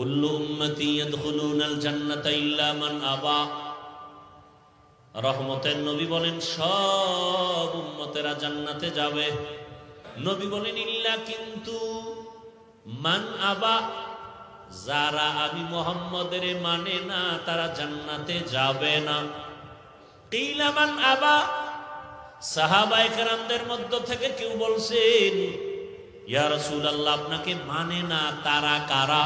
কুল্লু উম্মতি ইয়াদখুলুনাল জান্নাতা ইল্লা মান আবা। রহমতের নবী বলেন সব উম্মতেরা জান্নাতে যাবে। নবী বলেন ইল্লা কিন্তু মান আবা, যারা আমি মুহাম্মদের মানে না তারা জান্নাতে যাবে না। কিলা মান আবা, সাহাবায়ে কেরামদের মধ্য থেকে কেউ বলছেন ইয়া রাসূলুল্লাহ আপনাকে মানে না তারা কারা?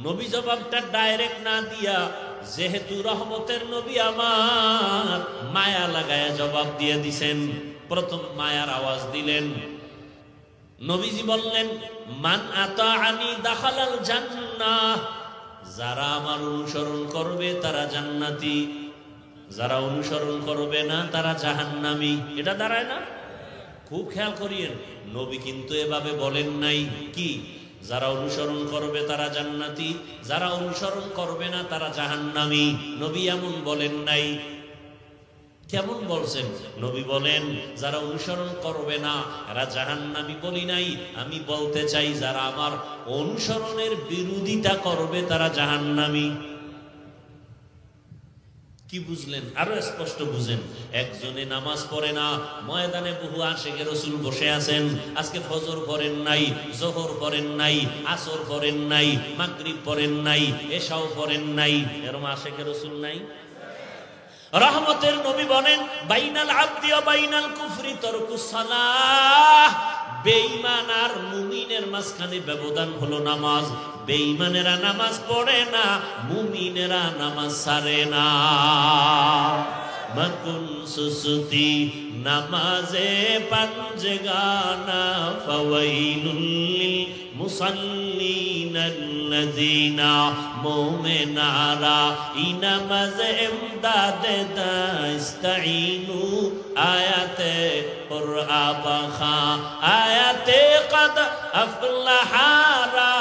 নবী জবাবটা ডাইরেক্ট না দিয়া, যেহেতু রহমতের নবী আমার, মায়া লাগায়া জবাব দিয়ে দিছেন। প্রথম মায়ার আওয়াজ দিলেন। নবীজি বললেন মান আতাআনি দাখালাল জান্নাহ, যারা আমার অনুসরণ করবে তারা জান্নাতি, যারা অনুসরণ করবে না তারা জাহান্নামী। এটা দাঁড়ায় না? খুব খেয়াল করিয়েন, নবী কিন্তু এভাবে বলেন নাই কি যারা অনুসরণ করবে তারা জান্নাতি, যারা অনুসরণ করবে না তারা জাহান্নামী। নবী এমন বলেন নাই। কেমন বলছেন? নবী বলেন যারা অনুসরণ করবে না এরা জাহান্নামী বলি নাই, আমি বলতে চাই যারা আমার অনুসরণের বিরোধিতা করবে তারা জাহান্নামী। কি বুঝলেন? আরো স্পষ্ট বুঝেন। একজনে নামাজ পড়ে না, ময়দানে বহু আশিকে রাসূল বসে আছেন। আজকে ফজর পড়েন নাই, যোহর পড়েন নাই, আসর পড়েন নাই, মাগরিব পড়েন নাই, এশাও পড়েন নাই, এরকম আশিকে রাসূল নাই? রহমতের নবী বলেন বাইনাল আবদি ওয়া বাইনাল কুফরি তারকুস সালাহ, বেঈমান আর মুমিনের মাঝখানে ব্যবধান হলো নামাজ। বেঈমানেরা নামাজ পড়ে না, মুমিনেরা নামাজ ছাড়ে না। মাকুন সুসুতি নামাজে পাঞ্জেগানা ফাওয়াইলুল লিল মুসাল্লিনাল্লাযিনা, মুমিনারা ইনামাজে ইমদাদে দাস্তাইনু, আয়াতে কুরআ বাখা, আয়াতে কদ আফলাহারা,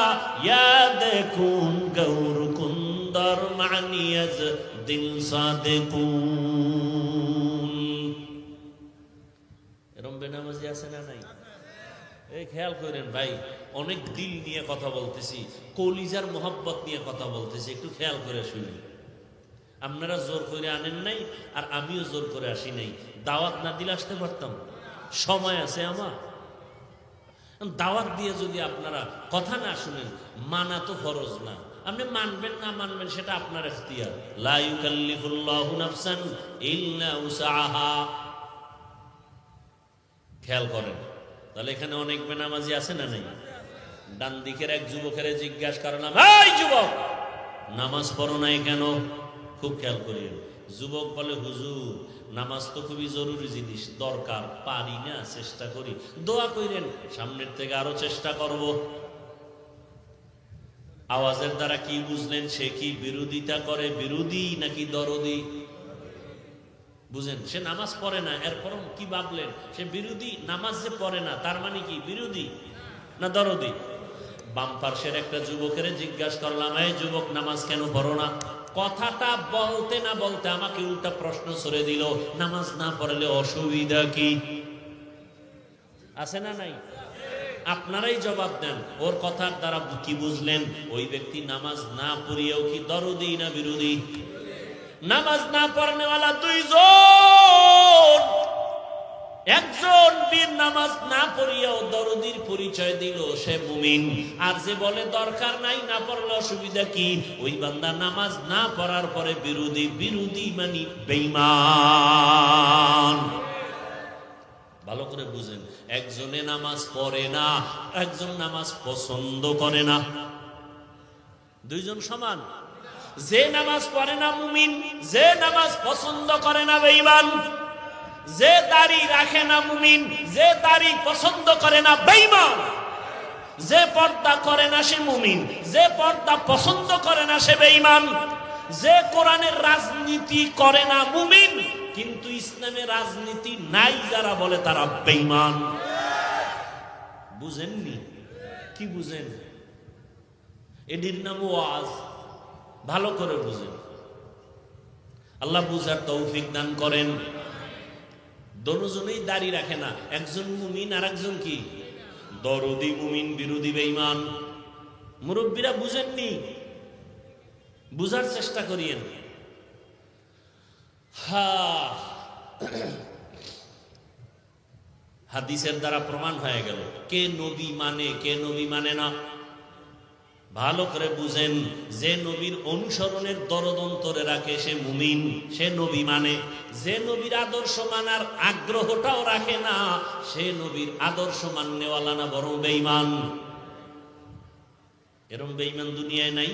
ইয়াদ কুন গৌর কুন্দর মানিয়াজ দিল সাদেকুন। এরম বেনামাজি আছে না নাই? এই খেয়াল করেন ভাই, অনেক দিল নিয়ে কথা বলতেছি, কলিজার মোহাব্বত নিয়ে কথা বলতেছি, একটু খেয়াল করে শুনি। আপনারা জোর করে আনেন নাই, আর আমিও জোর করে আসি নাই। দাওয়াত না দিলে আসতে পারতাম? সময় আছে আমার। দাওয়াত দিয়ে যদি আপনারা কথা না শুনেন, মানা তো ফরজ না। আপনি মানবেন না মানবেন সেটা আপনার ইখতিয়ার। লা ইউকাল্লিফুল্লাহু নাফসান ইল্লা উসআহা। খেয়াল করেন। তাহলে এখানে অনেক বেনামাজি আছে না নাই? ডান দিকের এক যুবকের জিজ্ঞাসা করলাম, এই যুবক নামাজ পড়ো নাই কেন? খুব খেয়াল করিয়েন। যুবক বলে হুজুর নামাজ তো খুবই জরুরি জিনিস, দরকার, পারি না, চেষ্টা করি। দোয়া কইরেন সামনের থেকে আরো চেষ্টা করব। আওয়াজের দ্বারা কি বুঝলেন? সে কি বিরোধিতা করে, বিরোধী নাকি দরদি? বুঝেন, সে নামাজ পড়ে না, এরপর কি ভাবলেন? সে বিরোধী। নামাজ যে পড়ে না তার মানে কি বিরোধী না দরদি? বাম পার্শ্বের একটা যুবকের জিজ্ঞাসা করলাম, এই যুবক নামাজ কেন পড়ো না? কথাটা বলতে না বলতে আমাকে উল্টা প্রশ্ন ছড়ে দিল, নামাজ না পড়লে অসুবিধা কি? আছে না নাই? আপনারাই জবাব দেন। ওর কথার দ্বারা কি বুঝলেন? ওই ব্যক্তি নামাজ না পড়িয়েও কি দরদি না বিরোধী? নামাজ না পড়নেওয়ালা দুইজন, একজন বীর নামাজ না পড়িয়াও দরদির পরিচয় দিল, সে মুমিন। আর যে বলে দরকার নাই, না পড়লে অসুবিধা কি, ওই বান্দা নামাজ না পড়ার পরে বিরোধী। বিরোধী মানে বেঈমান। ভালো করে বুঝেন। একজনে নামাজ পড়ে না, একজন নামাজ পছন্দ করে না। দুইজন সমান? যে নামাজ পড়ে না মুমিন, যে নামাজ পছন্দ করে না বেঈমান। যে দাড়ি রাখে না মুমিন, যে দাড়ি পছন্দ করে না বেঈমান। যে পর্দা করে না সে মুমিন, যে পর্দা পছন্দ করে না সে বেঈমান। যে কোরআনের রাজনীতি করে না মুমিন, কিন্তু ইসলামের রাজনীতি নাই যারা বলে তারা বেঈমান। বুঝেননি? কি বুঝেন? এটির নাম ওয়াজ। ভালো করে বুঝেন। আল্লাহ বুঝার তৌফিক দান করেন। দুজনেই দাড়ি রাখে না, একজন মুমিন আর একজন কি দরদি মুমিন, বিরোধী বেঈমান। মুরব্বীরা বুঝেননি, বুঝার চেষ্টা করিয়েন। হাদিসের দ্বারা প্রমাণ হয়ে গেল কে নবী মানে কে নবী মানে না। ভালো করে বুঝেন, যে নবীর অনুসরণের দরদ অন্তরে রাখে সে মুমিন, সে নবী মানে। যে নবীর আদর্শ মানার আগ্রহটাও রাখে না, সে নবীর আদর্শ মাননেওয়ালা না, বরং বেঈমান। এরকম বেঈমান দুনিয়ায় নাই?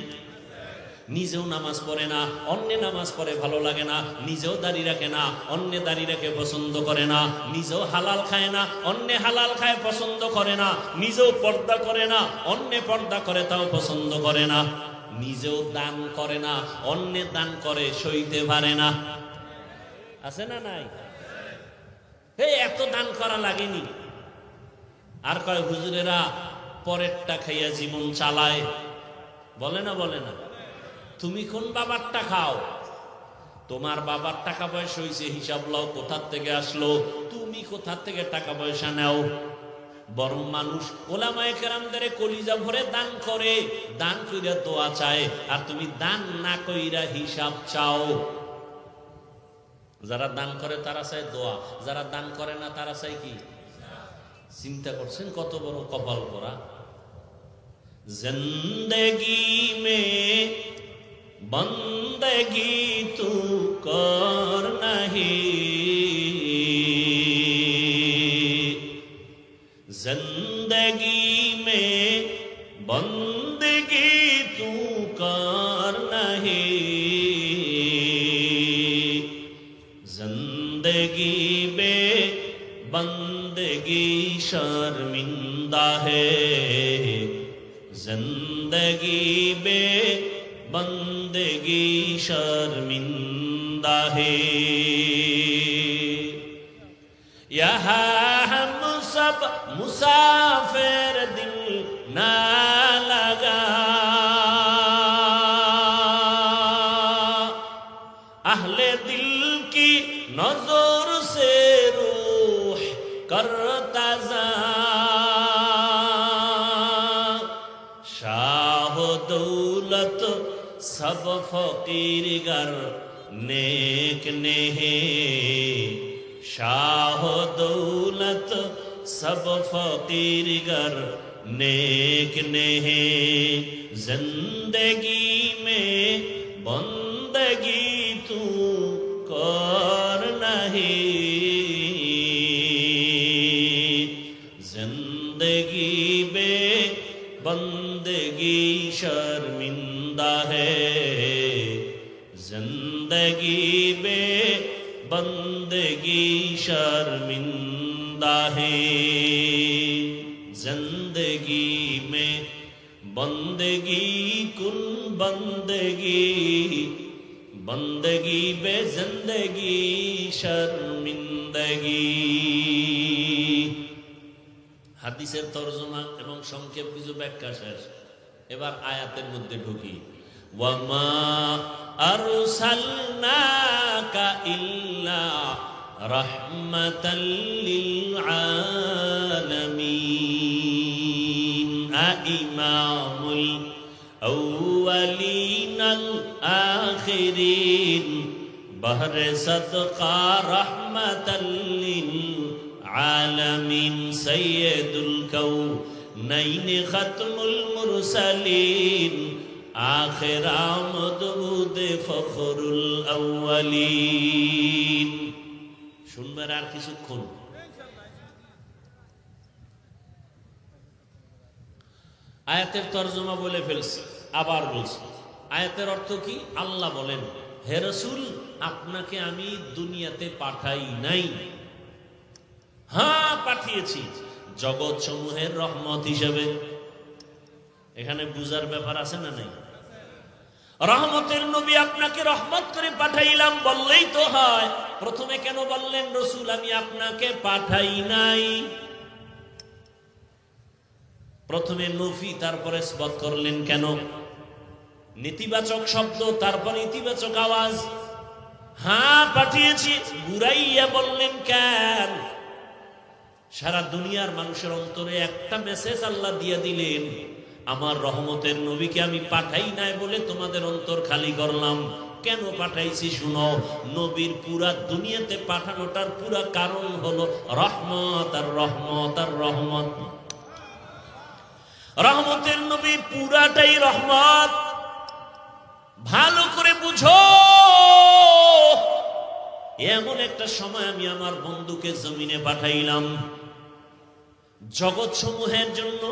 নিজেও নামাজ পড়ে না, অন্য নামাজ পড়ে ভালো লাগে না, নিজেও দাড়ি রাখে না, অন্য দাড়ি রাখে পছন্দ করে না, নিজেও হালাল খায় না, অন্য হালাল খায় পছন্দ করে না, নিজেও পর্দা করে না, অন্য পর্দা করে তাও পছন্দ করে না, নিজেও দান করে না, অন্য দান করে সইতে পারে না। আছে না নাই? এই এত দান করা লাগেনি। আর কয় হুজুরেরা পরেরটা খাইয়া জীবন চালায়, বলে না? বলে না? তুমি কোন বাবারটা খাও? তোমার বাবার টাকা পয়সা হইছে, হিসাব লও কোথার থেকে আসলো, তুমি কোথার থেকে টাকা পয়সা নাও। বরং মানুষ ওলামায়ে কেরামদের কলিজা ভরে দান করে, দান কইরা দোয়া চায়, আর তুমি দান না কইরা হিসাব চাও। যারা দান করে তারা চায় দোয়া, যারা দান করে না তারা চায় কি? চিন্তা করছেন কত বড় কপাল পোড়া। জিন্দেগি মে বন্দগি তু কর নাহি, জিন্দগি মে বন্দগি তু কর নাহি, জিন্দগি বে বন্দগি শर्मिंदा है, जिंदगी बे बंदगी शर्मिंदा है। यहाँ हम सब मुसाफिर दिल ना लगा, अहले दिल की नजर से रूह करता जा, शाह दौलत सब फकीर गर नेक नेहे, शाह दौलत सब फकीर गर नेक नेहे, जिंदगी में बंदगी तू कर नहीं, जिंदगी बे बंदगी शर्मिंदा है, जिंदगी बे बंदगी शर्मिंदा है। जिंदगी में बंदगी कुन बंदगी, बंदगी बे जिंदगी शर्मिंदगी। হাদিসের তরজমা এবং সংক্ষেপ কিছু ব্যাখ্যা শেষ। এবার আয়াতের মধ্যে ঢুকি। ওয়ামা আরসালনাকা ইল্লা রাহমাতাল লিল আলামিন, ইমামুল আউয়ালিন আল আখিরিন, বহরে সদকা রাহমাতাল লিল आलमीन, सैयदुल कौनैन खत्मुल मुरसलीन, आखिर आमद बुद फखरुल अव्वलीन। শুনবার আর কিছুক্ষণ। আয়াতের তরজমা বলে ফেলছি, আবার বলছি। আয়াতের অর্থ কি? আল্লাহ বলেন, হে রাসূল, আপনাকে আমি দুনিয়াতে পাঠাই নাই, হ্যাঁ পাঠিয়েছি জগৎ সমূহের রহমত হিসেবে। এখানে বুঝার ব্যাপার আছে না নাই? রহমতের নবী আপনাকে রহমত করে পাঠাইলাম বললেই তো হয়। প্রথমে কেন বললেন রাসূল আমি আপনাকে পাঠাই নাই? প্রথমে নফি তারপরে ইসবাত করলেন কেন? নেতিবাচক শব্দ তারপর ইতিবাচক আওয়াজ। হ্যাঁ পাঠিয়েছি ঘুরাইয়া বললেন কেন? সারা দুনিয়ার মানুষের অন্তরে একটা মেসেজ আল্লাহ দিয়ে দিলেন, আমার রহমতের নবীকে আমি পাঠাই নাই বলে তোমাদের অন্তর খালি করলাম। কেন পাঠাইছি শুনো। নবীর পুরা দুনিয়াতে পাঠানোটার পুরা কারণ হলো রহমত আর রহমত আর রহমত। রহমতের নবী পুরাটাই রহমত। ভালো করে বুঝো, এমন একটা সময় আমি আমার বন্ধুকে জমিনে পাঠাইলাম জগৎ সমূহের জন্য।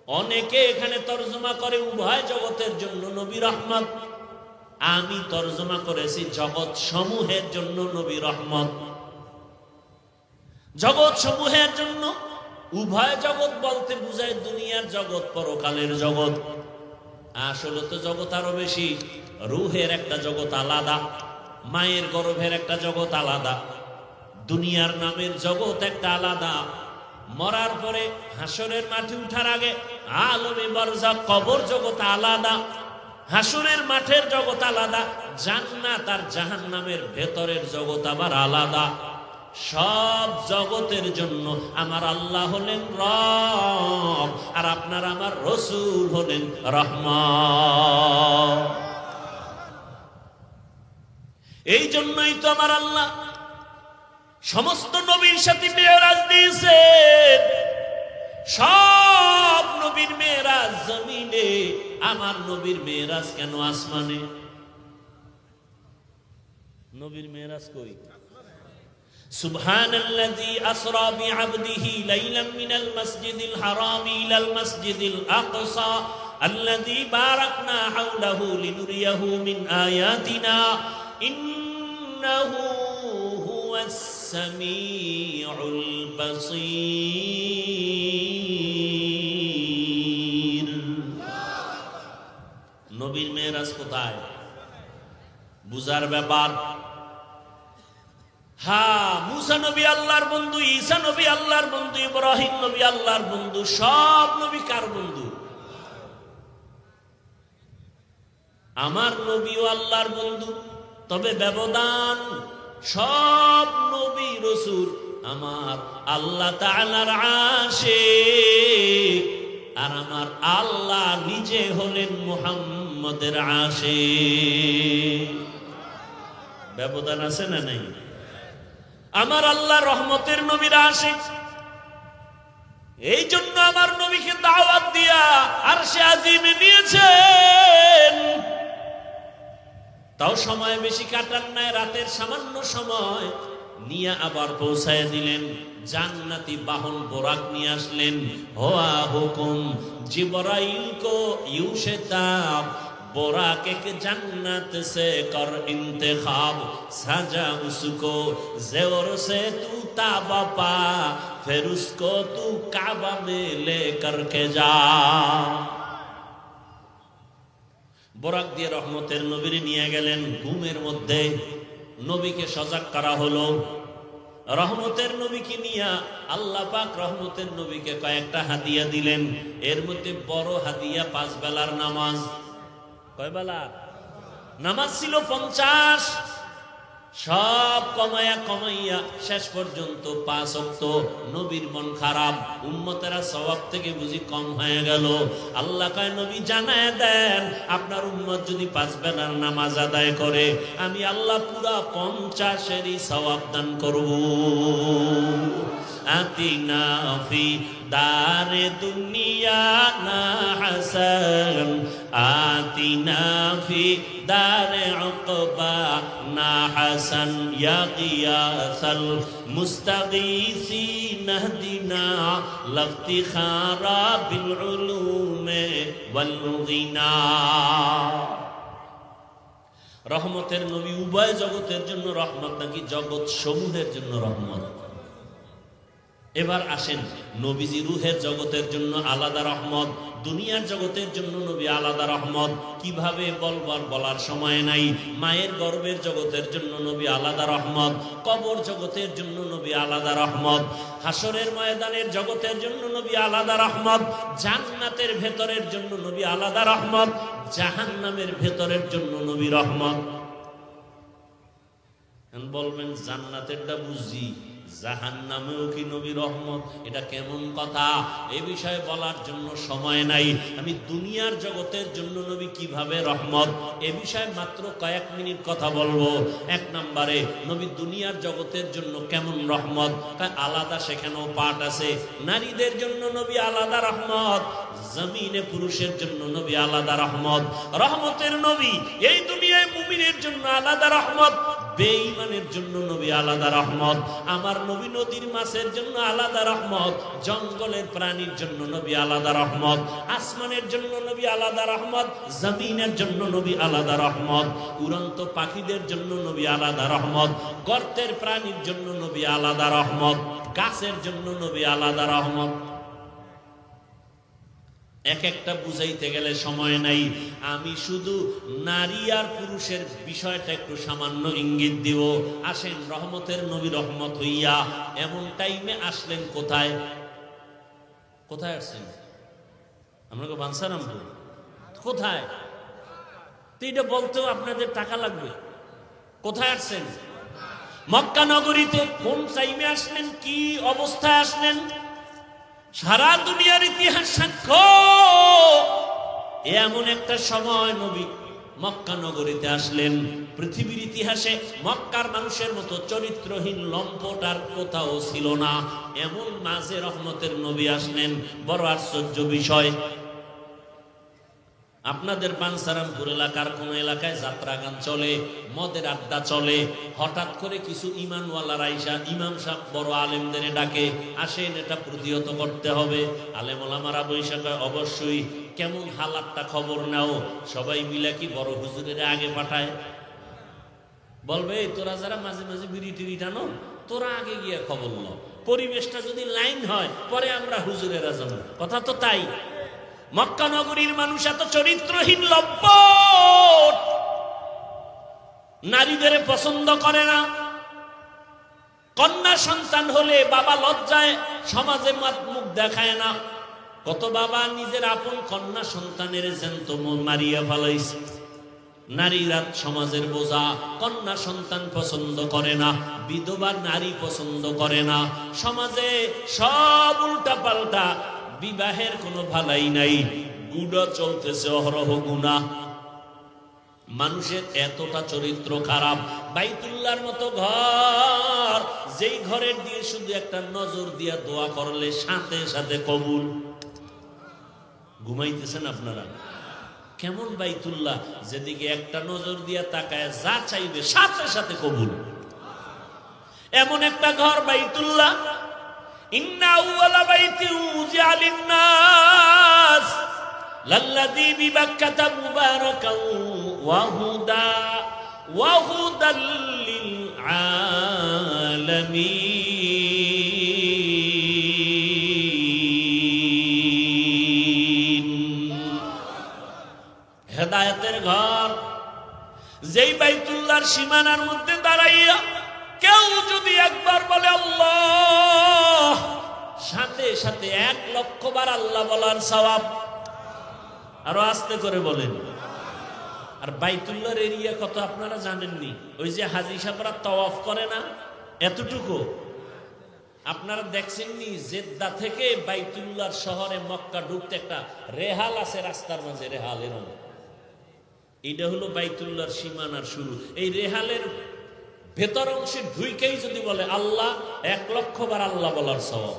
অনেকে এখানে তর্জমা করে উভয় জগতের জন্য নবী রহমত। আমি তর্জমা করেছি জগৎ সমূহের জন্য নবী রহমত। জগৎ সমূহের জন্য, উভয় জগৎ বলতে বুঝায় দুনিয়ার জগৎ, পরকালের জগৎ। আসলে তো জগৎ আরো বেশি। রুহের একটা জগৎ আলাদা, মায়ের গর্ভের একটা জগৎ আলাদা, দুনিয়ার নামের জগৎ একটা আলাদা, মরার পরে হাসরের মাঠে উঠার আগে আলমে বারজাখ কবর জগৎ আলাদা, হাসরের মাঠের জগৎ আলাদা, জান্নাত আর জাহান্নামের ভেতরের জগৎ আবার আলাদা। সব জগতের জন্য আমার আল্লাহ হলেন রব, আর আপনার আমার রসূল হলেন রহমান। এই জন্যই তো আমার আল্লাহ সমস্ত নবীর সাথে মেরাজ দিয়েছেন। সব নবীর মেরাজ জমিনে, আমার নবীর মেরাজ কেন আসমানে? নবীর মেরাজ কই? সুবহানাল্লাযী আসরা বিআবদিহি লাইলাম মিনাল মাসজিদিল হারামি ইলাল মাসজিদিল আকসা আল্লাযী বারাকনা হাওলাহু লিনুরিয়াহু মিন আয়াতিনা ইন্নাহু হুয়াস সামিউল বাসীর। নবীর মেরাজ কোথায়? বুঝার ব্যাপার। হ্যাঁ, মুসা নবী আল্লাহর বন্ধু, ঈসা নবী আল্লাহর বন্ধু, ইব্রাহিম নবী আল্লাহর বন্ধু। সব নবী কার বন্ধু? আমার নবীও আল্লাহর বন্ধু। তবে ব্যবধান, সব নবী রাসূল আমার আল্লাহ তাআলার আশিক, আর আমার আল্লাহ নিজে হলেন মুহাম্মদের আশিক। ব্যবধান আছে না নাই? আমার আল্লাহ রহমতের নবীর আশিক। এই জন্য আমার নবীকে দাওয়াত দিয়া আরশে আজিমে নিয়েছেন। তাও সময় বেশি কাটান নাই, রাতের সামান্য সময় নিয়ে আবার পৌঁছায় দিলেন। জান্নাতি বাহন বোরাক নিয়ে আসলেন। হোয়া হুকুম জিবরাইল কো ইউশে তাব बोराक एक जन्नत से कर इंतखाब सजा उसको ज़ेवर से तू ताबा पा फिर उसको तू काबा में ले करके जा। बोराक दिए रहमतेर नबीर निये गेलेन घुमेर मध्य नबी के सजाग करा हलो। रहमतेर नबी की निया आल्लाह पाक रहमतेर नबी के कयेकटा हादिया दिलेन। एर मध्य बड़ो हादिया 5 बेलार नामाज। কয় বেলা নামাজ ছিল 50। সব কমায়া কমাইয়া শেষ পর্যন্ত 5 ওয়াক্ত। নবীর মন খারাপ, উম্মতেরা সওয়াব থেকে বুঝি কম হয়ে গেল। আল্লাহ কয় নবী জানায় দেন, আপনার উম্মত যদি 5 বেলার নামাজ আদায় করে আমি আল্লাহ পুরা 50-এরই সওয়াব দান করব। আতিনা ফি দারে দুনিয়া না হাসান আতিনা ফি দারে উকবা না হাসান ইয়া গিয়াসাল মুস্তাগীসিন নাহদিনা লাফতিখারা বিল উলুমে ওয়াল গিনা। রহমতের নবী উভয় জগতের জন্য রহমত নাকি জগৎ সমূহের জন্য রহমত? এবার আসেন, নবীজি রুহের জগতের জন্য আলাদা রহমত, দুনিয়ার জগতের জন্য নবী আলাদা রহমত। কিভাবে বলবার বলার সময় নাই। মায়ের গর্ভের জগতের জন্য নবী আলাদা রহমত, কবর জগতের জন্য নবী আলাদা রহমত, হাসরের ময়দানের জগতের জন্য নবী আলাদা রহমত, জান্নাতের ভেতরের জন্য নবী আলাদা রহমত, জাহান্নামের ভেতরের জন্য নবী রহমত। বলবেন জান্নাতেরটা বুঝি, জাহান্নামেও কি নবী রহমত? এটা কেমন কথা? এ বিষয়ে বলার জন্য সময় নাই। আমি দুনিয়ার জগতের জন্য নবী কিভাবে রহমত, এ বিষয়ে মাত্র কয়েক মিনিট কথা বলবো। এক নম্বরে, নবী দুনিয়ার জগতের জন্য কেমন রহমত, আলাদা সেখানেও পাঠ আছে। নারীদের জন্য নবী আলাদা রহমত, জমিনে পুরুষের জন্য নবী আলাদা রহমত। রহমতের নবী এই দুনিয়ায় মুমিনের জন্য আলাদা রহমত, বেঈমানের জন্য নবী আলাদা রহমত। আমার নবী নদীর মাছের জন্য আলাদা রহমত, জঙ্গলের প্রাণীর জন্য নবী আলাদা রহমত, আসমানের জন্য নবী আলাদা রহমত, জমিনের জন্য নবী আলাদা রহমত, উড়ন্ত পাখিদের জন্য নবী আলাদা রহমত, গর্তের প্রাণীর জন্য নবী আলাদা রহমত, গাছের জন্য নবী আলাদা রহমত। এক একটা বুঝাইতে গেলে সময় নাই। আমি শুধু নারী আর পুরুষের বিষয়টা একটু সামান্য ইঙ্গিত দিব। আসেন, রহমতের নবী রহমত হইয়া এমন টাইমে আসলেন কোথায়? কোথায় আসছেন? আপনাকে বাঞ্ছারামপুর কোথায়? তো এটা বলতেও আপনাদের টাকা লাগবে। কোথায় আসছেন? মক্কা নগরীতে। কোন টাইমে আসলেন? কি অবস্থায় আসলেন? সারা দুনিয়ার ইতিহাস সাক্ষ্য, এমন একটা সময় নবী মক্কা নগরীতে আসলেন। পৃথিবীর ইতিহাসে মক্কার মানুষের মতো চরিত্রহীন লম্পট আর কোথাও ছিল না। এমন মাঝে রহমতের নবী আসলেন। বড় আশ্চর্য বিষয়, আপনাদের বাঞ্ছারামপুর এলাকার কোন এলাকায় যাত্রা গান চলে, মদের আড্ডা চলে, হঠাৎ করে কিছু ইমানওয়ালারা আইসা ইমাম সাহেব বড় আলেমদের ডাকে, আসেন এটা প্রতিহত করতে হবে। আলেম ওলামারা বৈশাখে অবশ্যই কেমন হালাতটা খবর নাও। সবাই মিলে কি বড় হুজুরের আগে পাঠায়, বলবে তোরা যারা মাঝে মাঝে বিড়ি টিড়ি টানো, তোরা আগে গিয়ে খবর নাও। পরিবেশটা যদি লাইন হয়, পরে আমরা হুজুরেরা যাবো। কথা তো তাই। মক্কা নগরীর মানুষ এত চরিত্রহীন লম্পট, নারীদের পছন্দ করে না। কন্যা সন্তান হলে বাবা লজ্জায় সমাজে মুখ দেখায় না। কত বাবা নিজের আপন কন্যা সন্তানের জ্যান্ত মারিয়া ফেলাইছে। নারীরা সমাজের বোঝা, কন্যা সন্তান পছন্দ করে না, বিধবা নারী পছন্দ করে না। সমাজে সব উল্টা পাল্টা, বিবাহের কোনো ভালাই নাই, গুণা চলতেছে অহরহ গুণা। মানুষের এতটা চরিত্র খারাপ। বাইতুল্লাহর মতো ঘর, যেই ঘরের দিয়ে শুধু একটা নজর দিয়া দোয়া করলে সাথে সাথে কবুল। ঘুমাইতেছেন আপনারা? কেমন বাইতুল্লাহ, যেদিকে একটা নজর দিয়া তাকায় যা চাইবে সাথে সাথে কবুল। এমন একটা ঘর বাইতুল্লাহ। ইন্না আউওয়ালা বাইতিন উযিআ লিন-নাস লাল্লাযী বিবাক্কাতা মুবারাকান ওয়া হুদাল লিল আলামিন। হেদায়েতের ঘর, যেই বাইতুল্লাহর সীমানার মধ্যে দাঁড়াইয়া কেউ যদি একবার বলে আল্লাহ, সাথে সাথে 1,00,000 বার আল্লাহ বলার সওয়াব। আরো আস্তে করে বলেন। আর বাইতুল্লাহর এরিয়া কত আপনারা জানেননি? ওই যে হাজী সাহেবরা তাওয়াফ করে না, এতটুকু। আপনারা দেখছেননি জেদ্দা থেকে বাইতুল্লাহর শহরে মক্কা ঢুকতে একটা রেহাল আছে রাস্তার মাঝে, রেহাল এরকম। এটা হলো বাইতুল্লাহর সীমানার শুরু। এই রেহালের ভেতর অংশে ঢুইকেই যদি বলে আল্লাহ, 1,00,000 বার আল্লাহ বলার সওয়াব।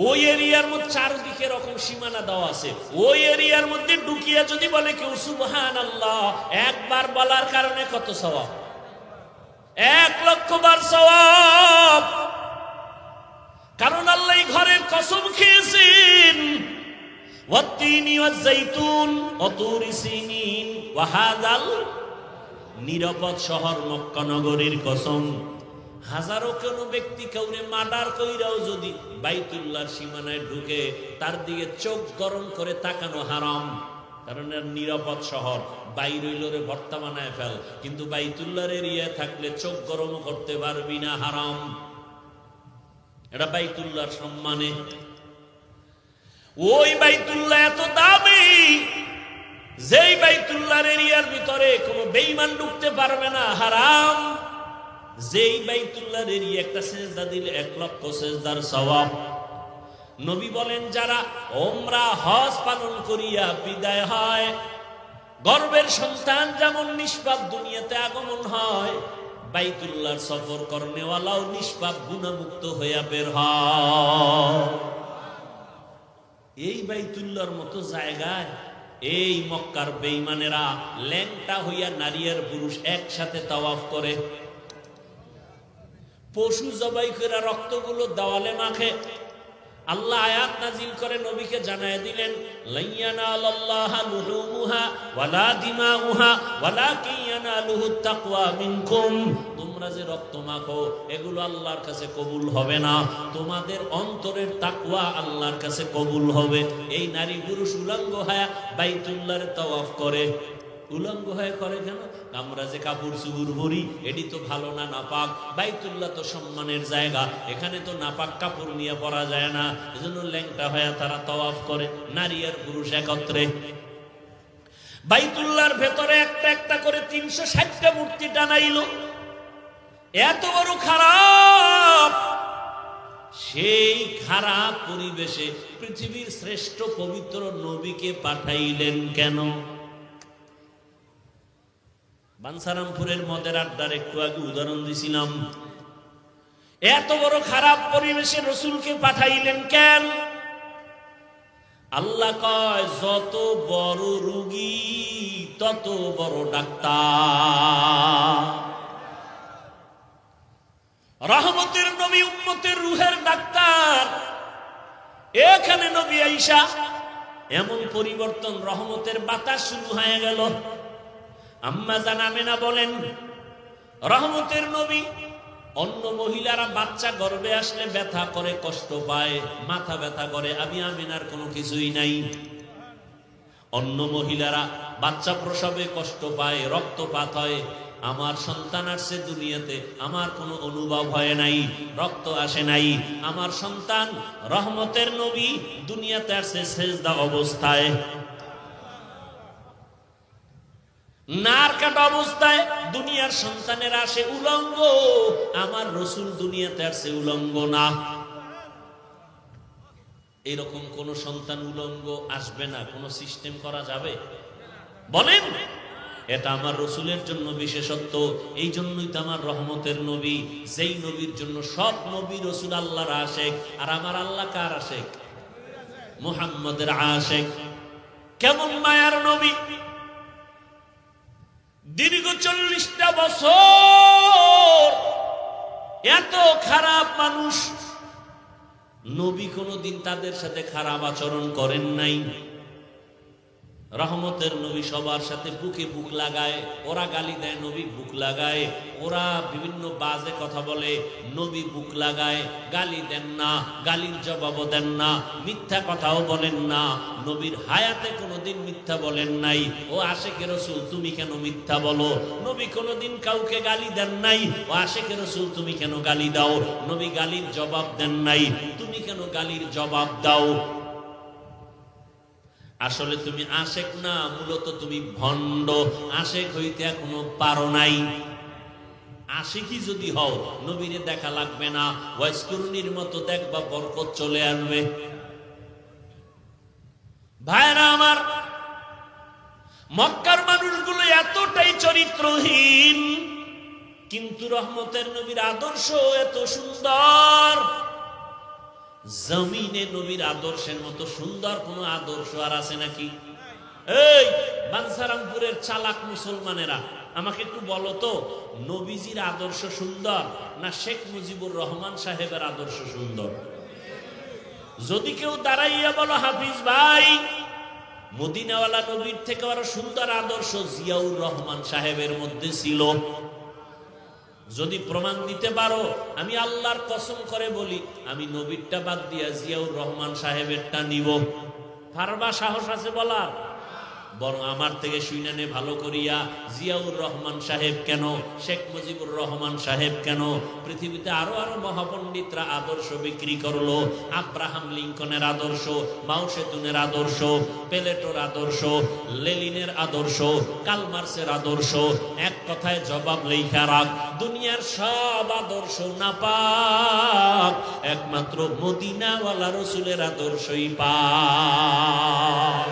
ওই এরিয়ার মধ্যে চারদিকে এরকম সীমানা দেওয়া আছে। ওই এরিয়ার মধ্যে ঢুকিয়া যদি বলে কেউ সুবহানাল্লাহ, একবার বলার কারণে কত সওয়াব? 1,00,000 বার সওয়াব। কারণ আল্লাহ ঘরের কসম খেয়েছেন, ওয়াত-তিনি ওয়াজ-যাইতুন ওয়া তুরি সিনিন ওয়া হাযাল, নিরাপদ শহর মক্কা নগরীর কসম। হাজারো কোন ব্যক্তি কাউরে মার্ডার কইরাও যদি বাইতুল্লাহর সীমানায় ঢুকে, তার দিকে চোখ গরম করে তাকানো হারাম। কারণ এর নিরাপদ শহর। বাইরে রে ভর্তা বানায় ফেল, কিন্তু বাইতুল্লাহর এরিয়ায় থাকলে চোখ গরম করতে পারবি না, হারাম। এটা বাইতুল্লাহর সম্মানে। ওই বাইতুল্লাহ এত দামি, যেই বাইতুল্লাহর এরিয়ার ভিতরে কোনো বেঈমান ঢুকতে পারবে না, হারাম। যেই বাইতুল্লাহর এরিয়া একটা সেজদা দিলে 1,00,000 সেজদার সওয়াব। নবী বলেন যারা ওমরা হজ পালন করিয়া বিদায় হয়, গর্ভের সন্তান যেমন নিষ্পাপ দুনিয়াতে আগমন হয়, বাইতুল্লাহর সফর করনেওয়ালাও নিষ্পাপ গুনাহমুক্ত হইয়া বের হয়। এই বাইতুল্লাহর মতো জায়গায় এই মক্কার বেঈমানেরা ল্যাংটা হইয়া নারী আর পুরুষ একসাথে তাওয়াফ করে, পশু জবাই করে রক্তগুলো দেওয়ালে মাখে। আল্লাহ আয়াত নাজিল করে নবীকে জানায় দিলেন, লাইয়ানালাল্লাহা লুহুমুহা ওয়ালা দিমাউহা ওয়ালাকিন ইয়ানালুহুত তাকওয়া মিনকুম। তোমরা যে রক্ত মাখো এগুলো আল্লাহর কাছে কবুল হবে না, তোমাদের অন্তরের তাকওয়া আল্লাহর কাছে কবুল হবে। এই নারী পুরুষ উলঙ্গ হয়ে বাইতুল্লাহর তাওয়াফ করে। উলঙ্গ হয়ে করে কেন? আমরা যে কাপড় চুপুর পরি এটি তো ভালো না, নাপাক। বাইতুল্লাহ তো সম্মানের জায়গা, এখানে তো নাপাক কাপড় নিয়ে পরা যায় না, এজন্য ল্যাংটা হয়ে তারা তাওয়াফ করে, নারী আর পুরুষ একত্রে। বাইতুল্লাহর ভেতরে একটা একটা করে 360টা মূর্তি টানাইল। এত বড় খারাপ, সেই খারাপ পরিবেশে পৃথিবীর শ্রেষ্ঠ পবিত্র নবীকে পাঠাইলেন কেন? বানসারামপুরের মদের আড্ডার একটু আগে উদাহরণ দিছিলাম। এত বড় খারাপ পরিবেশে রসুলকে পাঠাইলেন কেন? আল্লাহ কয়, যত বড় রোগী তত বড় ডাক্তার। রহমতের নবী উম্মতের রুহের ডাক্তার। এখানে নবী আইসা এমন পরিবর্তন, রহমতের বাতাস শুরু হয়ে গেল। আম্মা জান আমেনা বলেন, রহমতের নবী, অন্য মহিলারা বাচ্চা গর্ভে আসলে ব্যথা করে, কষ্ট পায়, মাথা ব্যথা করে, আমি আমেনার কোনো কিছুই নাই। অন্য মহিলারা বাচ্চা প্রসবে কষ্ট পায়, রক্তপাত হয়, আমার সন্তান আসছে দুনিয়াতে, আমার কোনো অনুভব হয় নাই, রক্ত আসে নাই। আমার সন্তান রহমতের নবী দুনিয়াতে আসছে সেজদা অবস্থায়, নার কাটা অবস্থায়। দুনিয়ার সন্তানের আসে উলঙ্গ, আমার রসুল দুনিয়াতে আসছে উলঙ্গ না। এরকম কোন সন্তান উলঙ্গ আসবে না, কোন সিস্টেম করা যাবে? বলেন, এটা আমার রসুলের জন্য বিশেষত্ব। এই জন্যই তো আমার রহমতের নবী, যেই নবীর জন্য সব নবী রসুল আল্লাহর আশেক। আর আমার আল্লাহ কার আশেক? মুহাম্মদের আশেক। কেমন মায়ার নবী! দীর্ঘ 40টা বছর এত খারাপ মানুষ, নবী কোনদিন তাদের সাথে খারাপ আচরণ করেন নাই। রহমতের নবী সবার সাথে বুকে বুক লাগায়। ওরা গালি দেয়, নবী বুক লাগায়। ওরা বিভিন্ন বাজে কথা বলে, নবী বুক লাগায়। গালি দেন না, গালির জবাবও দেন না, মিথ্যা কথাও বলেন না। নবীর হায়াতে কোনোদিন মিথ্যা বলেন নাই। ও আশেকে রসুল, তুমি কেন মিথ্যা বলো? নবী কোনোদিন কাউকে গালি দেন নাই। ও আশেকে রসুল, তুমি কেন গালি দাও? নবী গালির জবাব দেন নাই, তুমি কেন গালির জবাব দাও? আসলে তুমি আশেক না, মূলত তুমি ভণ্ড। আশেক হইতে এখনো পারো নাই। আশিকি যদি হও, নবীরে দেখা লাগবে না, ওয়াইসকুরুনির মতো দেখবা বরকত চলে আসবে। ভাইরা আমার, মক্কার মানুষগুলো এতটাই চরিত্রহীন, কিন্তু রহমতের নবীর আদর্শ এত সুন্দর। জমিনে নবীর আদর্শের মতো সুন্দর কোন আদর্শ আর আছে নাকি? এই বানসারামপুরের চালাক মুসলমানেরা, আমাকে একটু বলো তো, নবীজির আদর্শ সুন্দর না শেখ মুজিবুর রহমান সাহেবের আদর্শ সুন্দর? যদি কেউ দাঁড়াইয়া বলো, হাফিজ ভাই, মদিনাওয়ালা নবীর থেকে আরো সুন্দর আদর্শ জিয়াউর রহমান সাহেবের মধ্যে ছিল, যদি প্রমাণ দিতে পারো, আমি আল্লাহর কসম করে বলি, আমি নবীরটা বাদ দিয়া জিয়াউর রহমান সাহেবেরটা নিব। পারবা? সাহস আছে বলার? বরং আমার থেকে শুনে নে ভালো করিয়া, জিয়াউর রহমান সাহেব কেন, শেখ মুজিবুর রহমান সাহেব কেন, পৃথিবীতে আরো আরো মহাপণ্ডিতরা আদর্শ বিক্রি করলো। আব্রাহাম লিঙ্কনের আদর্শ, মাও সেতুনের আদর্শ, প্লেটোর আদর্শ, লেনিনের আদর্শ, কার্ল মার্ক্সের আদর্শ, এক কথায় জবাব লেখা রাখ, দুনিয়ার সব আদর্শ নাপাক, একমাত্র মদিনাওয়ালা রসুলের আদর্শই পাক।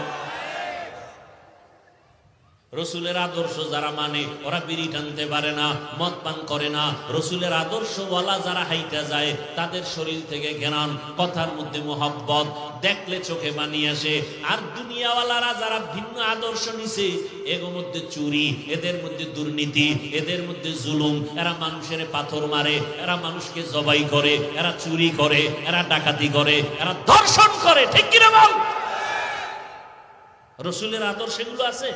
রসুলের আদর্শ যারা মানে ওরা বিড়ি টানতে পারে না, মদ পান করে না। রসুলের আদর্শওয়ালা যারা হাইটা যায় তাদের শরীর থেকে ঘেরান, কথার মধ্যে মোহাব্বত, দেখলে চোখে বানিয়ে আসে। আর দুনিয়াওয়ালারা যারা ভিন্ন আদর্শ নিছে, এর মধ্যে চুরি, এদের মধ্যে দুর্নীতি, এদের মধ্যে জুলুম, এরা মানুষের পাথর মারে, এরা মানুষকে জবাই করে, এরা চুরি করে, এরা ডাকাতি করে, এরা ধর্ষণ করে। ঠিক কিনা বল? রসুলের আদর্শ এগুলো আছে?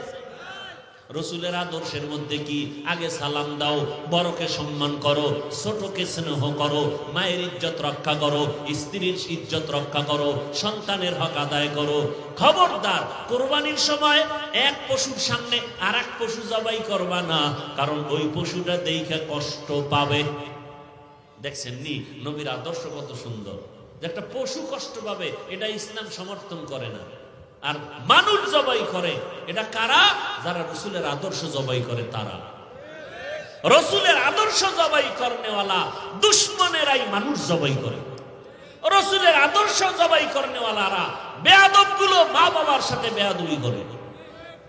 রসুলের আদর্শের মধ্যে কি? আগে সালাম দাও, বড়কে সম্মান করো, ছোটকে স্নেহ করো, মায়ের ইজ্জত রক্ষা করো, স্ত্রীর ইজ্জত রক্ষা করো, সন্তানের হক আদায় করো। খবরদার কোরবানির সময় এক পশুর সামনে আর এক পশু জবাই করবা না, কারণ ওই পশুটা দেখে কষ্ট পাবে। দেখছেন নি নবীর আদর্শ কত সুন্দর, যে একটা পশু কষ্ট পাবে, এটা ইসলাম সমর্থন করে না। আর মানুষ জবাই করে, এটা কারা? যারা রসুলের আদর্শ জবাই করে তারা। রসুলের আদর্শ জবাই করনেওয়ালা দুশ্মনেরাই মানুষ জবাই করে। রসুলের আদর্শ জবাই করনেওয়ালারা বেয়াদব গুলো মা বাবার সাথে বেয়াদবি করে।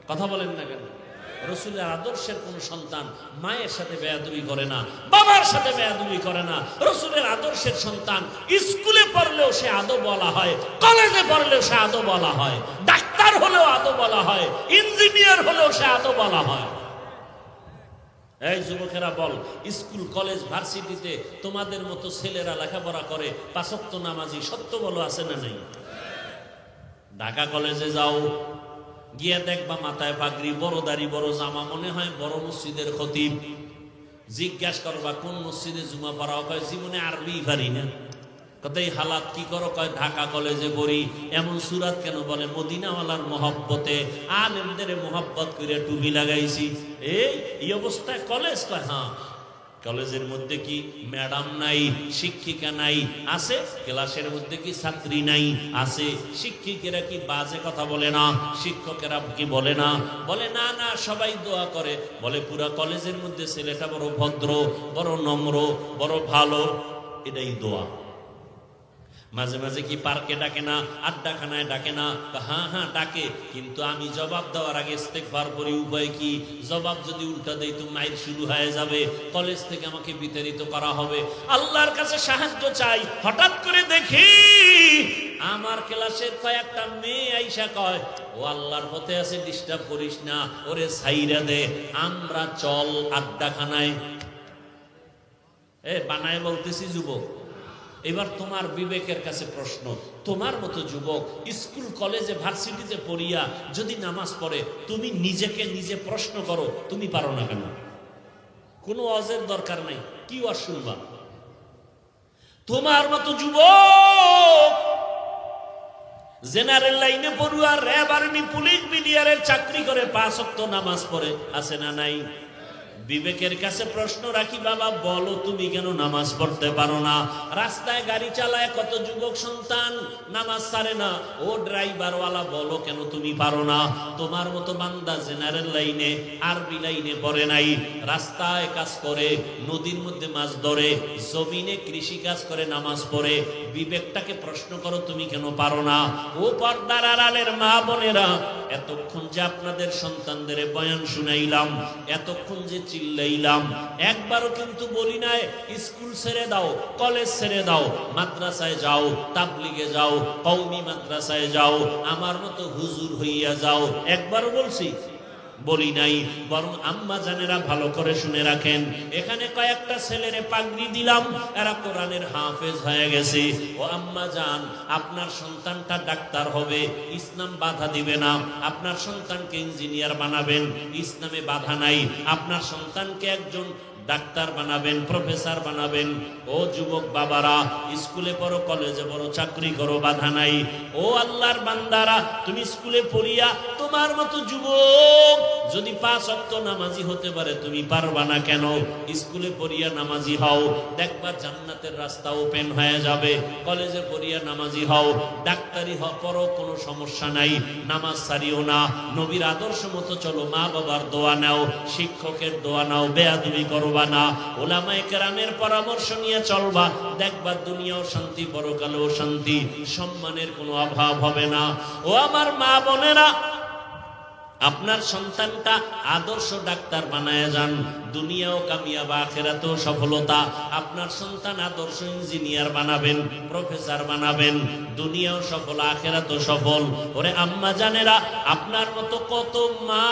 কথা বলেন না কেন? রসুলের আদর্শের কোন সন্তান মায়ের সাথে বেয়াদবি করে না, বাবার সাথে বেয়াদবি করে না। রসুলের আদর্শের সন্তান স্কুলে পড়লেও সে আদব বলা হয়, কলেজে পড়লেও সে আদব বলা হয়, ডাক্তার হলেও আদব বলা হয়, ইঞ্জিনিয়ার হলেও সে আদব বলা হয়। এই যুবকেরা বল, স্কুল কলেজ ভার্সিটিতে তোমাদের মতো ছেলেরা লেখাপড়া করে, পাঁচ ওয়াক্ত নামাজি, সত্য বলো আছে না নেই? ঢাকা কলেজে যাও, গিয়ে দেখবা মাথায় পাগড়ি, বড় দাড়ি, বড় জামা, মনে হয় বড় মসজিদের খতিব। জিজ্ঞাসা করবা কোন মসজিদে জুমা পড়াও? কয় জীবনে আরবি পারি না। কতই হালাত কি করো? কয় ঢাকা কলেজে পড়ি। এমন সুরাত কেন? বলে মদিনাওয়ালার মহব্বতে, আলেমদের মহব্বত করে টুপি লাগাইছি। এই অবস্থায় কলেজ? কয় হ্যাঁ। কলেজের মধ্যে কি ম্যাডাম নাই, শিক্ষিকা নাই? আছে। ক্লাসের মধ্যে কি ছাত্রী নাই? আছে। শিক্ষিকেরা কি বাজে কথা বলে না? শিক্ষকেরা কি বলে না? বলে না না, সবাই দোয়া করে। বলে পুরা কলেজের মধ্যে ছেলেটা বড় ভদ্র, বড় নম্র, বড় ভালো, এটাই দোয়া। মাঝে মাঝে কি পার্কে ডাকে না, আড্ডাখানায় ডাকে না? হ্যাঁ হ্যাঁ ডাকে, কিন্তু আমি জবাব দেওয়ার আগে ইস্তেগফার করি। উপায় কি? জবাব যদি উল্টা দেই তো মাইর শুরু হয়ে যাবে, কলেজ থেকে আমাকে বিতাড়িত করা হবে। আল্লাহর কাছে সাহায্য চাই। হঠাৎ করে দেখি আমার ক্লাসের কয়েকটা মেয়ে আইসা কয়, ও আল্লাহর পথে আছে, ডিস্টার্ব করিস না, ওরে ছাইরা দে, আমরা চল আড্ডাখানায়। বানায় বলতেছি যুবক। এবার তোমার বিবেকের কাছে প্রশ্ন, তোমার মতো যুবক স্কুল কলেজে ভার্সিটিতে পড়িয়া যদি নামাজ পড়ে, তুমি নিজেকে নিজে প্রশ্ন করো, তুমি পারো না কেন? কোনো ওয়াজের দরকার নাই, কি ওয়াজ শুনবা? তোমার মতো যুবক জেনারেল লাইনে পড়ুয়া, র্যাব, আর্মি, পুলিশ, বিডিআরের চাকরি করে, 5 ওয়াক্ত নামাজ পড়ে, আছে না নাই? বিবেকের কাছে প্রশ্ন রাখি, বাবা বলো তুমি কেন নামাজ পড়তে পারো না? রাস্তায় গাড়ি চালায় কত যুবক সন্তান নামাজ ছাড়ে না, ও ড্রাইভারওয়ালা বলো কেন তুমি পারো না? তোমার মতো বান্দা জেনারেল লাইনে, আরবি লাইনে পড়ে নাই, রাস্তায় কাজ করে, নদীর মধ্যে মাছ ধরে, জমিনে কৃষি কাজ করে, নামাজ পড়ে। বিবেকটাকে প্রশ্ন করো, তুমি কেন পারো না? ও পর্দার আড়ালের মা বোনেরা, এতক্ষণ যে আপনাদের সন্তানদের বয়ান শুনাইলাম, এতক্ষণ যে চিল্লাইলাম, একবারও কিন্তু বলি নাই স্কুল ছেড়ে দাও, কলেজ ছেড়ে দাও, মাদ্রাসায় যাও, তাবলিগে যাও, কওমি মাদ্রাসায় যাও, আমার মতো হুজুর হইয়া যাও। একবারও বলছি? বলি নাই। বরং আম্মা জানেরা ভালো করে শুনে রাখেন, এখানে কয়েকটা ছেলেরে পাগড়ি দিলাম, এরা কোরআনের হাফেজ হয়ে গেছে। ও আম্মা জান, আপনার সন্তানটা ডাক্তার হবে, ইসলাম বাধা দিবে না। আপনার সন্তানকে ইঞ্জিনিয়ার বানাবেন, ইসলামে বাধা নাই। আপনার সন্তানকে একজন ডাক্তার বানাবেন, প্রফেসর বানাবেন। ও যুবক বাবারা, স্কুলে পড়ো, কলেজে পড়ো, চাকরি করো, বাধা নাই। ও আল্লাহর বান্দারা, তুমি স্কুলে পড়িয়া তোমার মতো যুবক যদি 5 ওয়াক্ত নামাজি হতে পারে, তুমি পারবা না কেন? স্কুলে পড়িয়া নামাজি হও, দেখবা জান্নাতের রাস্তা ওপেন হয়ে যাবে। কলেজে পড়িয়া নামাজি হও, ডাক্তারি পড়ো, কোনো সমস্যা নাই, নামাজ ছাড়িও না। নবীর আদর্শ মতো চলো, মা বাবার দোয়া নাও, শিক্ষকের দোয়া নাও, বেয়াদবি করবা না, ওলামায়ে কেরামের পরামর্শ নিয়ে চলবা, দেখবা দুনিয়াও শান্তি, পরকালেও শান্তি, সম্মানের কোনো অভাব হবে না। ও আমার মা বোনেরা, আপনার সন্তানটা আদর্শ ডাক্তার বানায় যান, দুনিয়াও কামিয়াব, আখিরাতেও সফলতা। আপনার সন্তান আদর্শ ইঞ্জিনিয়ার বানাবেন, প্রফেসর বানাবেন, দুনিয়াও সফল, আখিরাতেও সফল। ওরে আম্মা জানেরা, আপনার মতো কত মা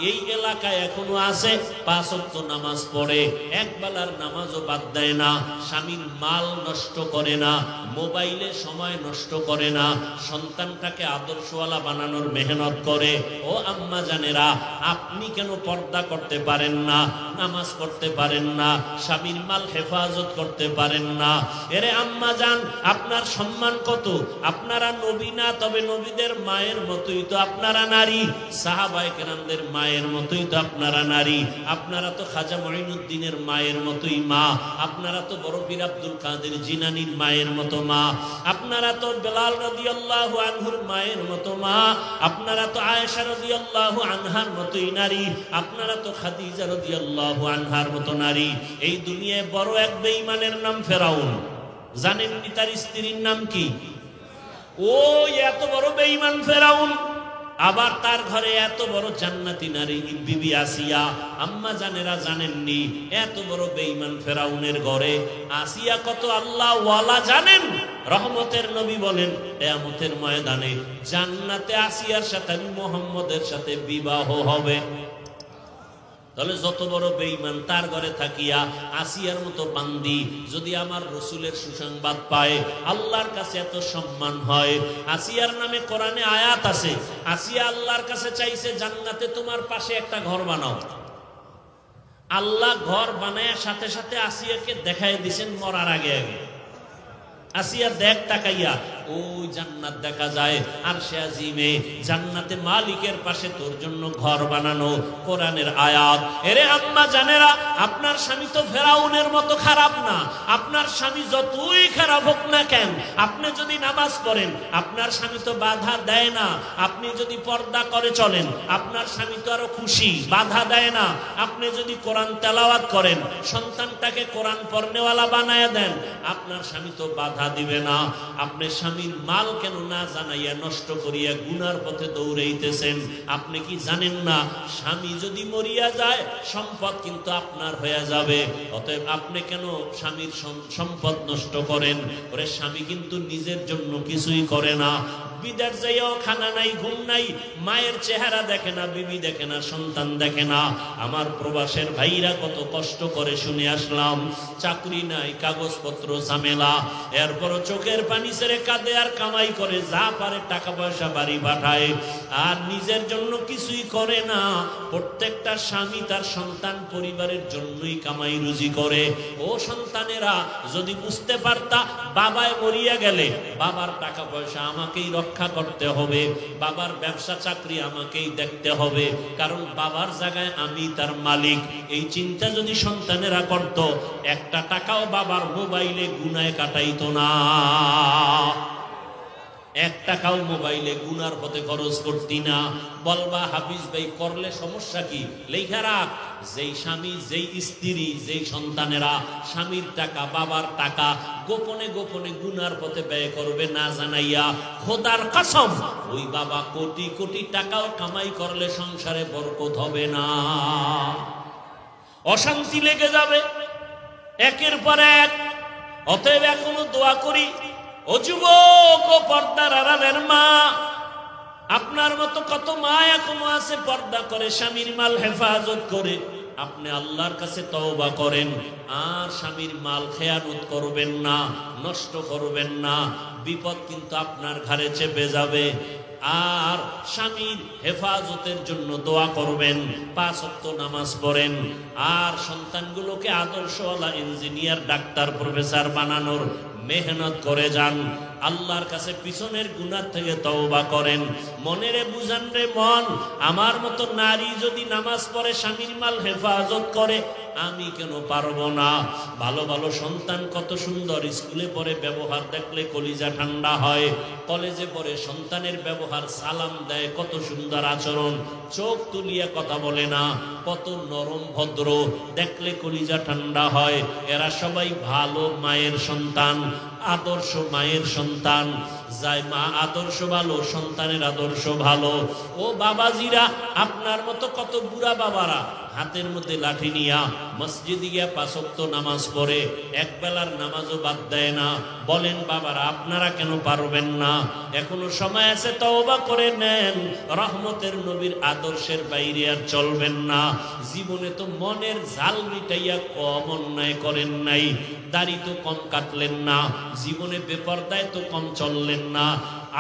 এই এলাকায় এখনো আছে, 5 ওয়াক্ত নামাজ পড়ে, এক বেলার নামাজও বাদ দেয় না, স্বামীর মাল নষ্ট করে না, মোবাইলে সময় নষ্ট করে না, সন্তানটাকে আদর্শওয়ালা বানানোর মেহনত করে। ও আম্মা জানেরা, আপনি কেন পর্দা করতে পারেন না, নামাজ পড়তে পারেন না, স্বামীর মাল হেফাজত করতে পারেন না? এরে আম্মা জান, আপনার সম্মান কত? আপনারা নবী না, তবে নবীদের মায়ের মতোই তো আপনারা নারী, সাহাবায়ে কেরামদের মায়ের মতোই তো আপনারা নারী। আপনারা তো খাজা মঈনুদ্দিনের মায়ের মতোই মা, আপনারা তো বড় পীর আব্দুল কাদের জিলানীর মায়ের মতো মা, আপনারা তো বেলাল রাদিয়াল্লাহু আনহুর মায়ের মতো মা, আপনারা তো আয়েশা রাদিয়াল্লাহু আনহার মতোই নারী, আপনারা তো খাদিজা রাদিয়াল্লাহু আনহার মতো নারী। এই দুনিয়ায় বড় এক বেঈমানের নাম ফেরাউন, জানেননি তার স্ত্রীর নাম কি? ওই এত বড় বেঈমান ফেরাউন, আবার তার ঘরে এত বড় জান্নাতি নারী বিবি আসিয়া। আম্মা জানেরা জানেননি, এত বড় বেঈমান ফেরাউনের ঘরে আসিয়া কত আল্লাহ ওয়ালা জানেন? রহমতের নবী বলেন, কিয়ামতের ময়দানে জান্নাতে আসিয়ার সাথে আমি মুহাম্মদের সাথে বিবাহ হবে। তাহলে যত বড় বেঈমান তার ঘরে থাকিয়া আসিয়ার মতো বান্দি যদি আমার রসুলের সুসংবাদ পায়, আল্লাহর কাছে এত সম্মান হয়। আসিয়ার নামে কোরআনে আয়াত আছে, আসিয়া আল্লাহর কাছে চাইছে, জান্নাতে তোমার পাশে একটা ঘর বানাও। আল্লাহ ঘর বানায় সাথে সাথে আসিয়াকে দেখাই দিছেন মরার আগে আগে। আসিয়া দেখ তাকাইয়া, ওই জান্নাত দেখা যায়, আর সে আজিমে জান্নাতে মালিকের পাশে তোর জন্য ঘর বানানো, কোরআনের আয়াত। এরে আম্মা জানেরা, আপনার স্বামী তো ফেরাউনের মতো খারাপ না। আপনার স্বামী যতই খারাপ হোক না কেন, আপনি যদি নামাজ পড়েন, আপনার স্বামী তো বাধা দেয় না। আপনি যদি পর্দা করে চলেন, আপনার স্বামী তো আরো খুশি, বাধা দেয় না। আপনি যদি কোরআন তেলাওয়াত করেন, সন্তানটাকে কোরআন পড়নেওয়ালা বানায় দেন, আপনার স্বামী তো বাধা দিবে না। আপনি স্বামীর মাল কেন না জানাইয়া নষ্ট করিয়া গুনার পথে দৌড়াইতেছেন? আপনি কি জানেন না, স্বামী যদি মরিয়া যায় সম্পদ কিন্তু আপনার হয়ে যাবে? অতএব আপনি কেন স্বামীর সম্পদ নষ্ট করেন? ওরে স্বামী কিন্তু নিজের জন্য কিছুই করে না, বিদেশ যাইয়াও খানা নাই, ঘুম নাই, মায়ের চেহারা দেখে না, বিবি দেখে না, সন্তান দেখে না। আমার প্রবাসের ভাইরা কত কষ্ট করে শুনে আসলাম, চাকরি নাই, কাগজপত্র ঝামেলা, এরপরও চোখের পানি ছেড়ে কাঁদে আর কামাই করে, যা পারে টাকা পয়সা বাড়ি পাঠায়, আর নিজের জন্য কিছুই করে না। প্রত্যেকটা স্বামী তার সন্তান পরিবারের জন্যই কামাই রুজি করে। ও সন্তানেরা, যদি বুঝতে পারতা, বাবায় মরিয়া গেলে বাবার টাকা পয়সা আমাকেই রক্ষা করতে হবে, বাবার ব্যবসা চাকরি আমাকেই দেখতে হবে, কারণ বাবার জায়গায় আমি তার মালিক। এই চিন্তা যদি সন্তানেরা করত, একটা টাকাও বাবার মোবাইলে গুনায় কাটাইতো না, 1 টাকাও মোবাইলে গুনার পথে খরচ করতি না। বলবা হাফিজ ভাই, করলে সমস্যা কি? লেখা রাখ, যেই স্বামী, যেই স্ত্রী, যেই সন্তানেরা স্বামীর টাকা, বাবার টাকা গোপনে গোপনে গুনার পথে ব্যয় করবে না জানাইয়া, খোদার কসম, ওই বাবা কোটি কোটি টাকাও কামাই করলে সংসারে বরকত হবে না, অশান্তি লেগে যাবে একের পর এক। অতএব এখনো দোয়া করি, ও যুবক, ও পর্দার আড়ালের মা, আপনার মতো কত মা এখনো আছে পর্দা করে, স্বামীর মাল হেফাজত করে। আপনি আল্লাহর কাছে তওবা করেন, আর স্বামীর মাল খেয়ানত করবেন না, নষ্ট করবেন না, বিপদ কিন্তু আপনার ঘাড়ে চেপে যাবে। আর স্বামীর হেফাজতের জন্য দোয়া করবেন, 5 ওয়াক্ত নামাজ পড়েন, আর সন্তানগুলোকে আদর্শওয়ালা ইঞ্জিনিয়ার, ডাক্তার, প্রফেসর বানানোর মেহনত করে যান। আল্লাহর কাছে পিছনের গুনাহ থেকে তওবা করেন। মনেরে বুঝান রে মন, আমার মতো নারী যদি নামাজ পড়ে, স্বামীর মাল হেফাজত করে, আমি কেন পারবো না? ভালো ভালো সন্তান কত সুন্দর, স্কুলে পড়ে ব্যবহার দেখলে কলিজা ঠান্ডা হয়। কলেজে পড়ে সন্তানের ব্যবহার, সালাম দেয়, কত সুন্দর আচরণ, চোখ তুলিয়া কথা বলে না, কত নরম ভদ্র, দেখলে কলিজা ঠান্ডা হয়। এরা সবাই ভালো মায়ের সন্তান, আদর্শ মায়ের সন্তান। যায় মা আদর্শ ভালো, সন্তানের আদর্শ ভালো। ও বাবাজিরা, আপনার মতো কত বুড়া বাবারা হাতের মধ্যে লাঠি নিয়া মসজিদে গিয়া 5 ওয়াক্ত নামাজ পড়ে, এক বেলার নামাজও বাদ দেয় না। বলেন বাবারা, আপনারা কেন পারবেন না? এখনো সময় আছে, তওবা করে নেন। রহমতের নবীর আদর্শের বাইরে আর চলবেন না। জীবনে তো মনের জাল মিটাইয়া কম অন্যায় করেন নাই, দাড়ি তো কম কাটলেন না, জীবনে বেপরদায় তো কম চললেন না।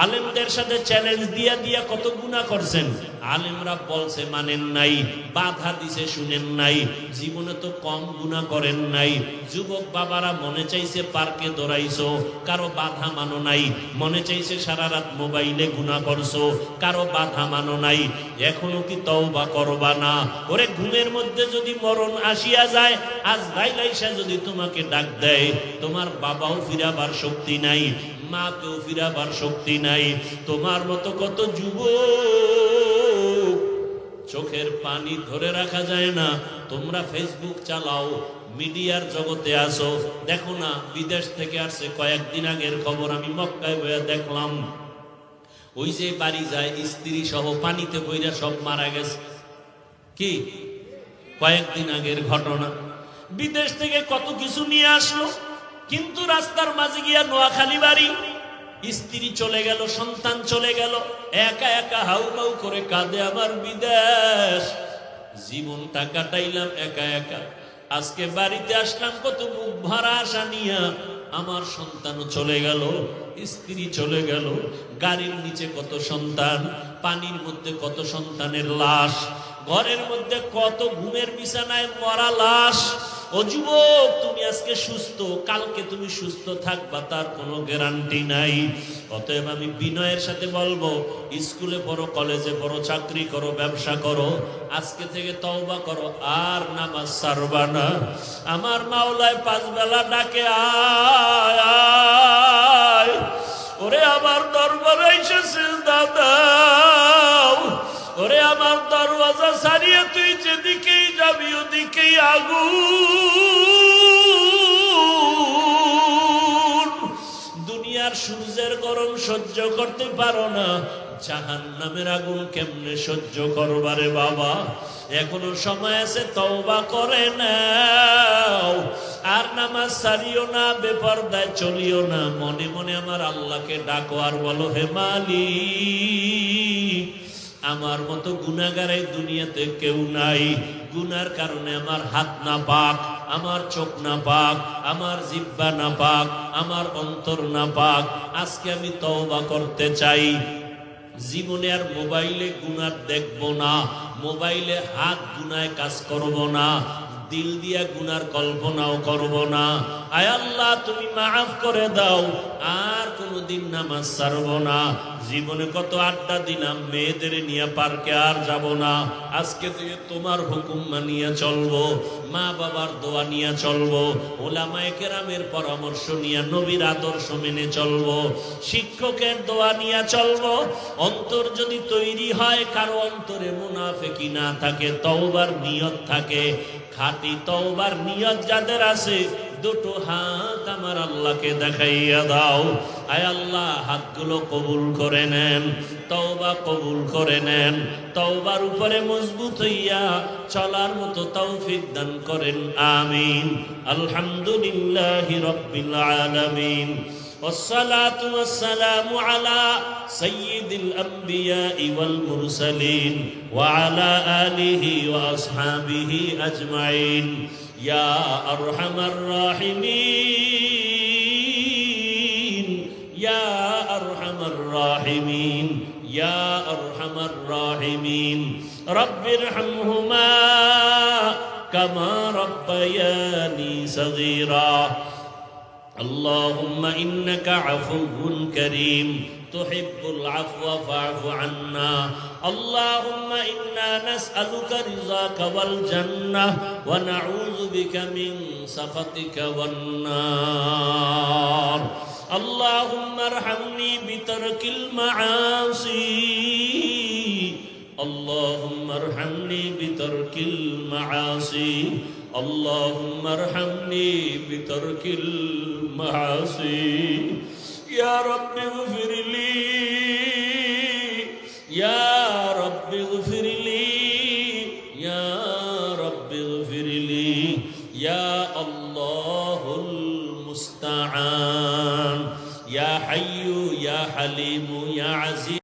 আলেমদের সাথে চ্যালেঞ্জ দিয়া দিয়া কত গুনাহ করছেন, আলেমরা বলছে মানেন নাই, বাধা দিছে শুনেন নাই, জীবনে তো কম গুনাহ করেন নাই। যুবক বাবারা মনে চাইছে পার্কে দৌড়াইছো, কারো বাধা মানো নাই। মনে চাইছে সারা রাত মোবাইলে গুনাহ করছো, কারো বাধা মানো নাই। এখনো কি তওবা করবা না? ওরে ঘুমের মধ্যে যদি মরণ আসিয়া যায়, আজরাইল আইসা যদি তোমাকে ডাক দেয়, তোমার বাবাও ফিরাবার শক্তি নাই, মাকেও ফিরাবার শক্তি নাই। তোমার মতো কত যুবক, চোখের পানি ধরে রাখা যায় না। তোমরা ফেসবুক চালাও, মিডিয়ার জগতে আসো, দেখো না বিদেশ থেকে আসছে। কয়েকদিন আগের খবর আমি মক্কায় বইয়া দেখলাম, ওই যে বাড়ি যায় স্ত্রী সহ পানিতে বইরা সব মারা গেছে। কি কয়েকদিন আগের ঘটনা। বিদেশ থেকে কত কিছু নিয়ে আসলো, কিন্তু রাস্তার মাঝে গিয়া নোয়াখালী বাড়ি, স্ত্রী চলে গেল, সন্তান চলে গেল, একা একা হাউমাউ করে কাঁদে, আমার বিদেশ, জীবনটা কাটাইলাম একা একা, আজকে বাড়িতে আসলাম কত মুখ ভরা আশা নিয়া, আমার সন্তানও চলে গেল, স্ত্রী চলে গেল, গাড়ির নিচে কত সন্তান, পানির মধ্যে কত সন্তানের লাশ, ঘরের মধ্যে কত ঘুমের বিছানায় মরা লাশ। ও যুবক, তুমি আজকে সুস্থ, কালকে তুমি সুস্থ থাকবা তার কোনো গ্যারান্টি নাই। অতএব আমি বিনয়ের সাথে বলবো, স্কুলে পড়ো, কলেজে পড়ো, চাকরি করো, ব্যবসা করো, আজকে থেকে তওবা করো, আর নামাজ ছাড়বা না। আমার মাওলায় 5 বেলা ডাকে, আয় আয়, ওরে আমার দরবারে এসে সিজদা দাও, ওরে আমার দরওয়াজা ছাড়িয়ে তুই যেদিকেই যাবি ওদিকেই আগুন। দুনিয়ার সূর্যের গরম সহ্য করতে পারো না, জাহান্নামের আগুন কেমনে সহ্য করবারে বাবা? এখনো সময় আছে, তওবা করে নাও। আর নামাজ ছাড়িও না, বেপরদায় চলিও না। মনে মনে আমার আল্লাহকে ডাকো আর বলো, হে মালিক, আমার মতো গুনাহগার এই দুনিয়াতে কেউ নাই। গুনার কারণে আমার হাত না পাক, আমার চোখ না পাক, আমার জিহ্বা না পাক, আমার অন্তর না পাক। আজকে আমি তওবা করতে চাই। জীবনে আর মোবাইলে গুনাহ দেখবো না, মোবাইলে হাত গুনায় কাজ করব না, দিল দিয়া গুনার কল্পনাও করব না। আয় আল্লাহ, তুমি মাফ করে দাও, আর কোনোদিন নামাজ ছাড়ব না। জীবনে কত আড্ডা দিলাম, মেয়েদের নিয়ে পার্কে আর যাব না। আজকে থেকে তোমার হুকুম মানিয়ে চলবো, মা বাবার দোয়া নিয়ে চলবো, ওলামায়ে কেরামের পরামর্শ নিয়ে নবীর আদর্শ মেনে চলবো, শিক্ষকের দোয়া নিয়ে চলবো। অন্তর যদি তৈরি হয়, কারো অন্তরে মুনাফিকি না থাকে, তওবার নিয়ত থাকে, খাঁটি তওবার নিয়ত যাদের আছে, দুটো হাত আমার আল্লাহকে দেখাইয়া দাও। আয় আল্লাহ, হাতগুলো কবুল করে নেন, তওবা কবুল করে নেন, তওবার উপরে মজবুত হইয়া চলার মতো তৌফিক দান করেন, আমিন। আলহামদুলিল্লাহি রাব্বিল আলামিন, والصلاة والسلام على سيد الأنبياء والمرسلين وعلى آله وأصحابه أجمعين يا أرحم الراحمين يا أرحم الراحمين يا أرحم الراحمين رب ارحمهما كما ربياني صغيرا اللهم إنك عفو كريم تحب العفو فاعف عنا اللهم إنا نسألك رضاك والجنة ونعوذ بك من سخطك والنار اللهم ارحمني بترك المعاصي اللهم ارحمني بترك المعاصي اللهم ارحمني بترك المعاصي يا رب اغفر لي يا رب اغفر لي يا رب اغفر لي يا الله المستعان يا حي يا حليم يا عزيز